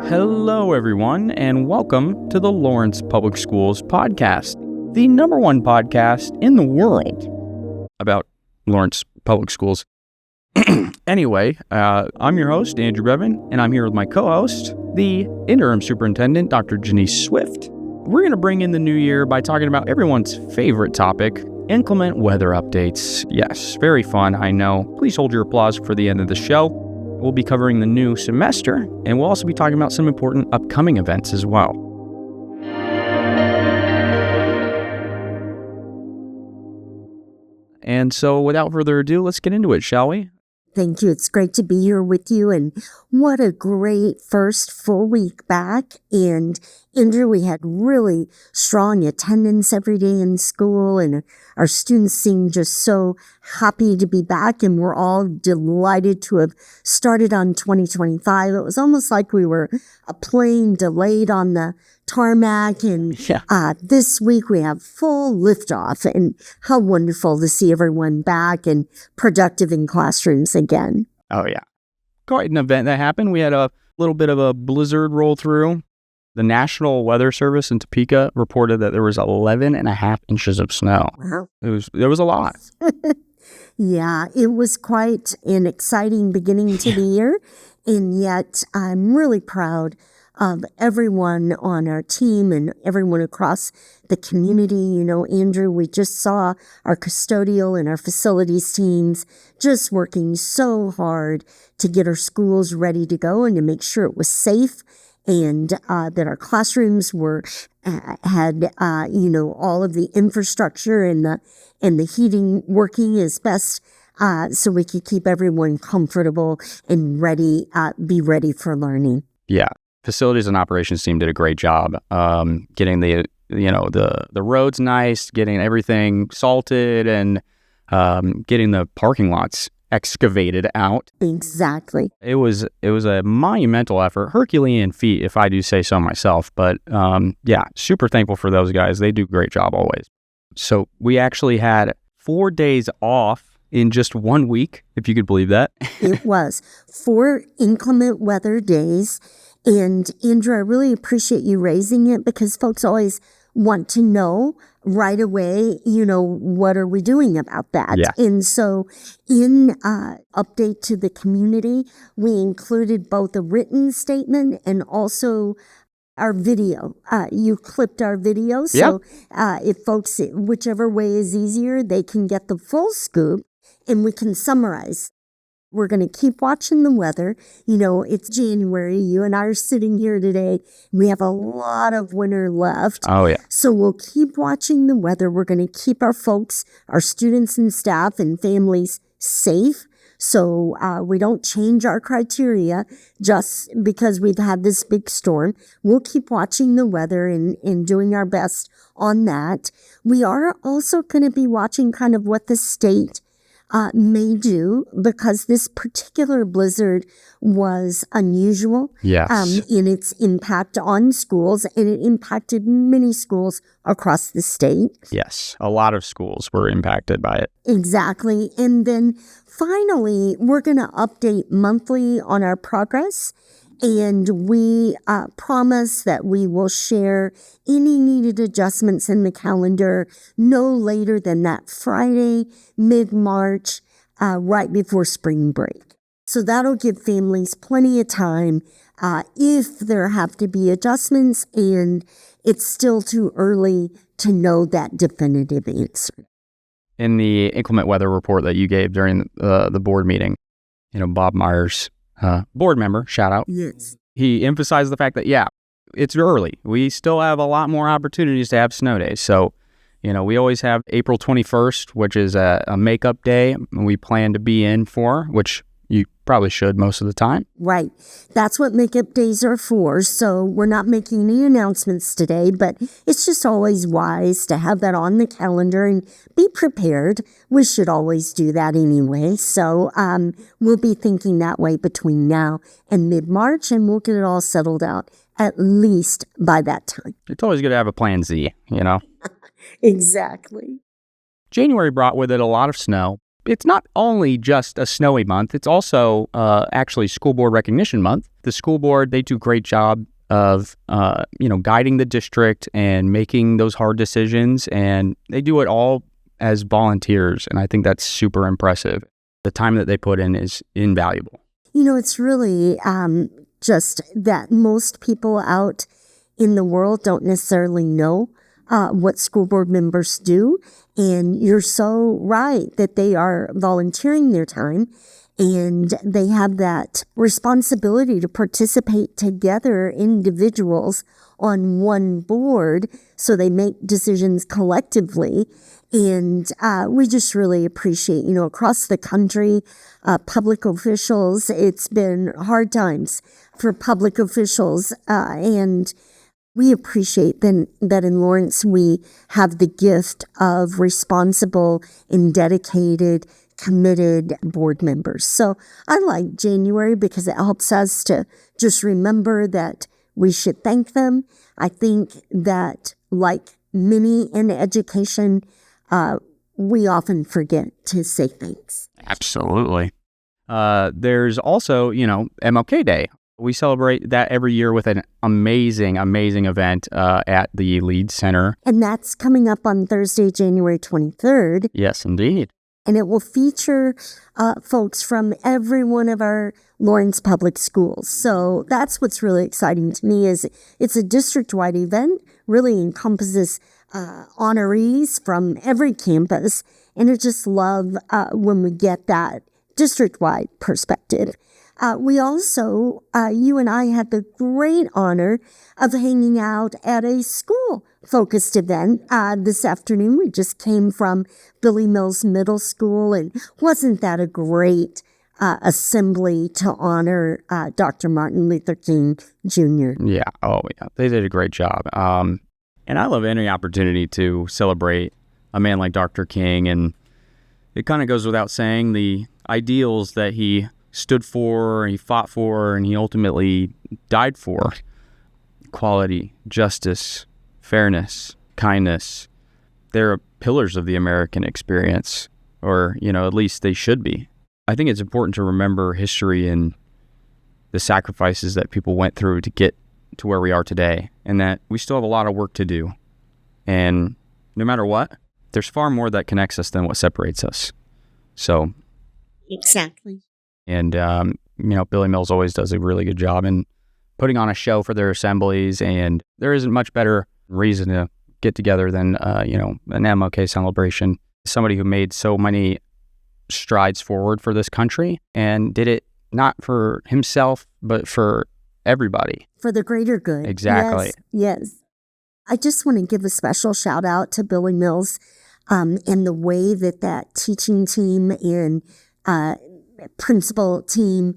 Hello, everyone, and welcome to the Lawrence Public Schools podcast, the number one podcast in the world about Lawrence Public Schools. Anyway, I'm your host, Andrew Bevan, and I'm here with my co-host, the interim superintendent, Dr. Janice Swift. We're going to bring in the new year by talking about everyone's favorite topic, inclement weather updates. Yes, very fun, I know. Please hold your applause for the end of the show. We'll be covering the new semester, and we'll also be talking about some important upcoming events as well. And so, without further ado, let's get into it, shall we? Thank you. It's great to be here with you, and what a great first full week back. And Andrew, we had really strong attendance every day in school, and our students seemed just so happy to be back, and we're all delighted to have started on 2025. It was almost like we were a plane delayed on the tarmac, and this week we have full liftoff, and how wonderful to see everyone back and productive in classrooms again. Oh, yeah. Quite an event that happened. We had a little bit of a blizzard roll through. The National Weather Service in Topeka reported that there was 11 and a half inches of snow. Wow. There was a lot. Yeah, it was quite an exciting beginning to the year, and yet I'm really proud of everyone on our team and everyone across the community. You know, Andrew, we just saw our custodial and our facilities teams just working so hard to get our schools ready to go and to make sure it was safe, and that our classrooms had all of the infrastructure and the heating working as best, so we could keep everyone comfortable and ready, be ready for learning. Yeah. Facilities and operations team did a great job getting the roads nice, getting everything salted, and getting the parking lots excavated out. Exactly. It was a monumental effort, Herculean feat, if I do say so myself. But super thankful for those guys. They do a great job always. So we actually had 4 days off in just 1 week, if you could believe that. It was 4 inclement weather days. And Andrew, I really appreciate you raising it, because folks always want to know right away, what are we doing about that? Yeah. And so in update to the community, we included both a written statement and also our video. You clipped our video. So if folks, whichever way is easier, they can get the full scoop and we can summarize. We're going to keep watching the weather. It's January. You and I are sitting here today. We have a lot of winter left. Oh, yeah. So we'll keep watching the weather. We're going to keep our folks, our students and staff and families safe. So we don't change our criteria just because we've had this big storm. We'll keep watching the weather and doing our best on that. We are also going to be watching kind of what the state may do, because this particular blizzard was unusual in its impact on schools, and it impacted many schools across the state. Yes, a lot of schools were impacted by it. Exactly. And then finally, we're going to update monthly on our progress. And we promise that we will share any needed adjustments in the calendar no later than that Friday, mid-March, right before spring break. So that'll give families plenty of time if there have to be adjustments and it's still too early to know that definitive answer. In the inclement weather report that you gave during the board meeting, Bob Myers, board member, shout out. Yes. He emphasized the fact that, it's early. We still have a lot more opportunities to have snow days. So, we always have April 21st, which is a makeup day we plan to be in for, which you probably should most of the time. Right. That's what makeup days are for. So we're not making any announcements today, but it's just always wise to have that on the calendar and be prepared. We should always do that anyway. So we'll be thinking that way between now and mid-March, and we'll get it all settled out at least by that time. It's always good to have a plan Z, Exactly. January brought with it a lot of snow. it's not only just a snowy month, it's also actually School Board Recognition Month. The school board, they do a great job of, guiding the district and making those hard decisions, and they do it all as volunteers, and I think that's super impressive. The time that they put in is invaluable. It's really just that most people out in the world don't necessarily know what school board members do. And you're so right that they are volunteering their time and they have that responsibility to participate together, individuals on one board, so they make decisions collectively. And we just really appreciate, across the country, public officials, it's been hard times for public officials, and we appreciate that in Lawrence we have the gift of responsible and dedicated, committed board members. So I like January because it helps us to just remember that we should thank them. I think that, like many in education, we often forget to say thanks. Absolutely. There's also, MLK Day. We celebrate that every year with an amazing, amazing event at the Leeds Center. And that's coming up on Thursday, January 23rd. Yes, indeed. And it will feature folks from every one of our Lawrence public schools. So that's what's really exciting to me, is it's a district-wide event, really encompasses honorees from every campus. And I just love when we get that district-wide perspective. We also, you and I had the great honor of hanging out at a school-focused event this afternoon. We just came from Billy Mills Middle School, and wasn't that a great assembly to honor Dr. Martin Luther King Jr.? Yeah. Oh, yeah. They did a great job. And I love any opportunity to celebrate a man like Dr. King, and it kind of goes without saying the ideals that he stood for, he fought for, and he ultimately died for. Equality, justice, fairness, kindness. They're pillars of the American experience, or, at least they should be. I think it's important to remember history and the sacrifices that people went through to get to where we are today, and that we still have a lot of work to do. And no matter what, there's far more that connects us than what separates us. So. Exactly. And, Billy Mills always does a really good job in putting on a show for their assemblies, and there isn't much better reason to get together than, an MLK celebration. Somebody who made so many strides forward for this country and did it not for himself, but for everybody. For the greater good. Exactly. Yes. I just want to give a special shout out to Billy Mills and the way that teaching team and principal team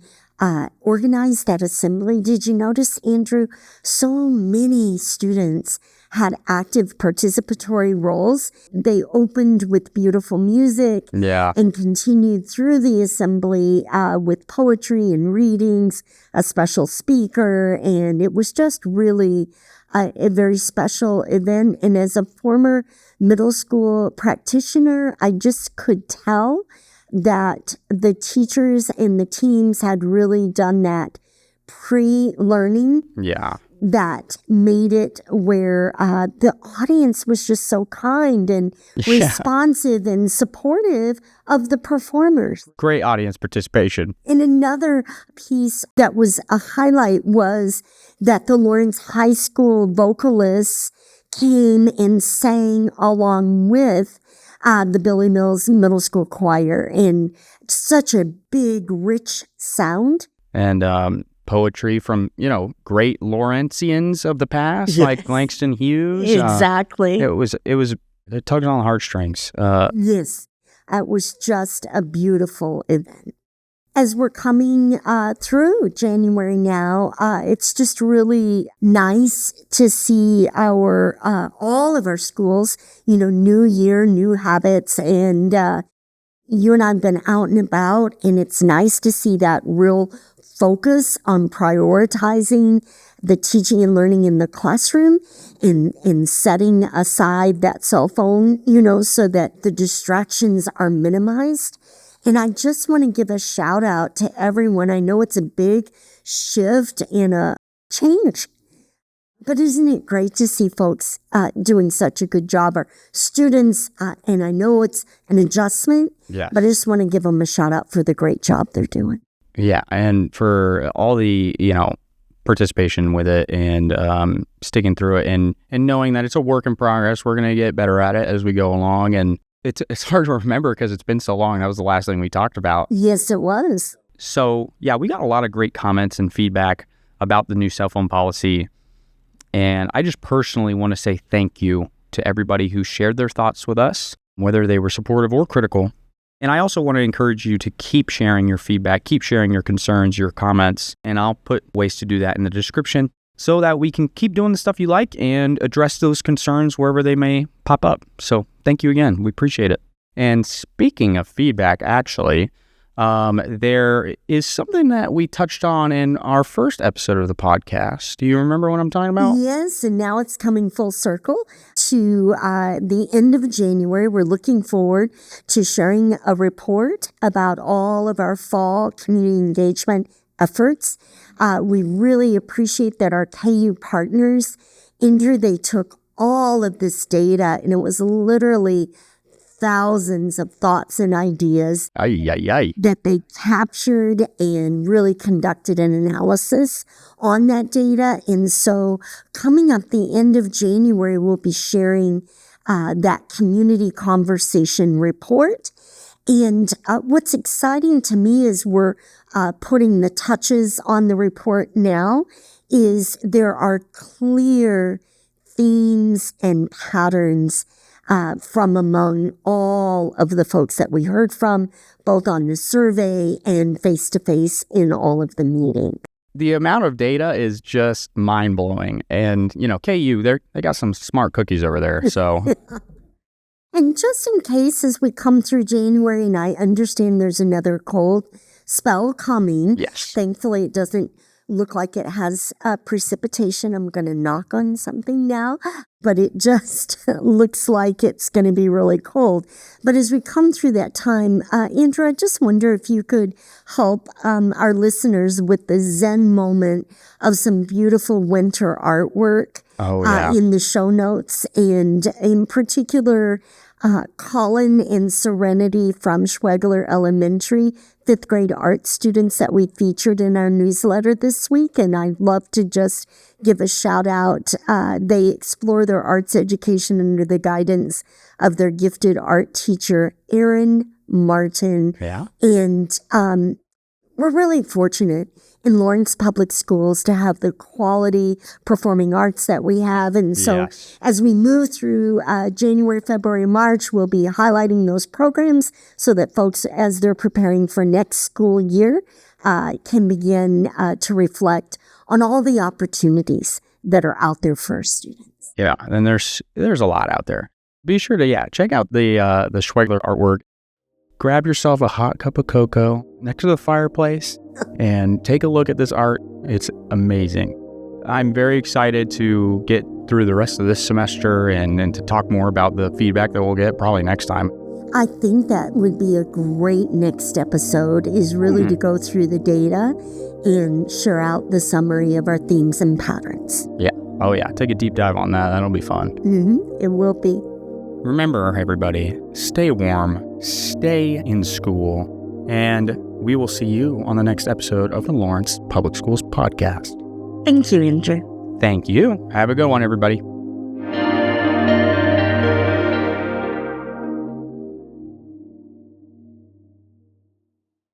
organized that assembly. Did you notice, Andrew? So many students had active participatory roles. They opened with beautiful music, and continued through the assembly with poetry and readings, a special speaker, and it was just really a very special event. And as a former middle school practitioner, I just could tell that the teachers and the teams had really done that pre-learning. Yeah. That made it where the audience was just so kind and responsive and supportive of the performers. Great audience participation. And another piece that was a highlight was that the Lawrence High School vocalists came and sang along with the Billy Mills Middle School Choir, and such a big, rich sound. And poetry from, great Lawrencians of the past, like Langston Hughes. Exactly. It tugged on the heartstrings. Yes, it was just a beautiful event. As we're coming through January now, it's just really nice to see our all of our schools, new year, new habits. And you and I have been out and about, and it's nice to see that real focus on prioritizing the teaching and learning in the classroom, in setting aside that cell phone, so that the distractions are minimized. And I just want to give a shout out to everyone. I know it's a big shift and a change, but isn't it great to see folks doing such a good job? Our students, and I know it's an adjustment, but I just want to give them a shout out for the great job they're doing. Yeah, and for all the, participation with it and sticking through it and knowing that it's a work in progress. We're going to get better at it as we go along. And it's hard to remember because it's been so long. That was the last thing we talked about. Yes, it was. So, yeah, we got a lot of great comments and feedback about the new cell phone policy. And I just personally want to say thank you to everybody who shared their thoughts with us, whether they were supportive or critical. And I also want to encourage you to keep sharing your feedback, keep sharing your concerns, your comments, and I'll put ways to do that in the description so that we can keep doing the stuff you like and address those concerns wherever they may pop up. So thank you again. We appreciate it. And speaking of feedback, actually, there is something that we touched on in our first episode of the podcast. Do you remember what I'm talking about? Yes, and now it's coming full circle to the end of January. We're looking forward to sharing a report about all of our fall community engagement efforts. We really appreciate that our KU partners, Andrew, they took all of this data, and it was literally thousands of thoughts and ideas that they captured and really conducted an analysis on that data. And so coming up the end of January, we'll be sharing that community conversation report. And what's exciting to me is we're putting the touches on the report now is there are clear themes and patterns from among all of the folks that we heard from, both on the survey and face-to-face in all of the meetings. The amount of data is just mind-blowing. And, KU, they got some smart cookies over there, so... And just in case, as we come through January, and I understand there's another cold spell coming. Yes. Thankfully, it doesn't look like it has precipitation. I'm going to knock on something now, but it just looks like it's going to be really cold. But as we come through that time, Andrew, I just wonder if you could help our listeners with the Zen moment of some beautiful winter artwork in the show notes, and in particular, Colin and Serenity from Schwegler Elementary, 5th grade art students that we featured in our newsletter this week. And I'd love to just give a shout out. They explore their arts education under the guidance of their gifted art teacher, Aaron Martin. Yeah. And we're really fortunate in Lawrence Public Schools to have the quality performing arts that we have. And so as we move through January, February, March, we'll be highlighting those programs so that folks, as they're preparing for next school year, can begin to reflect on all the opportunities that are out there for our students. Yeah, and there's a lot out there. Be sure to, check out the Schwegler artwork. Grab yourself a hot cup of cocoa next to the fireplace and take a look at this art. It's amazing. I'm very excited to get through the rest of this semester and to talk more about the feedback that we'll get probably next time. I think that would be a great next episode, is really to go through the data and share out the summary of our themes and patterns. Yeah. Oh, yeah. Take a deep dive on that. That'll be fun. It will be. Remember, everybody, stay warm, stay in school, and we will see you on the next episode of the Lawrence Public Schools podcast. Thank you, Andrew. Thank you. Have a good one, everybody.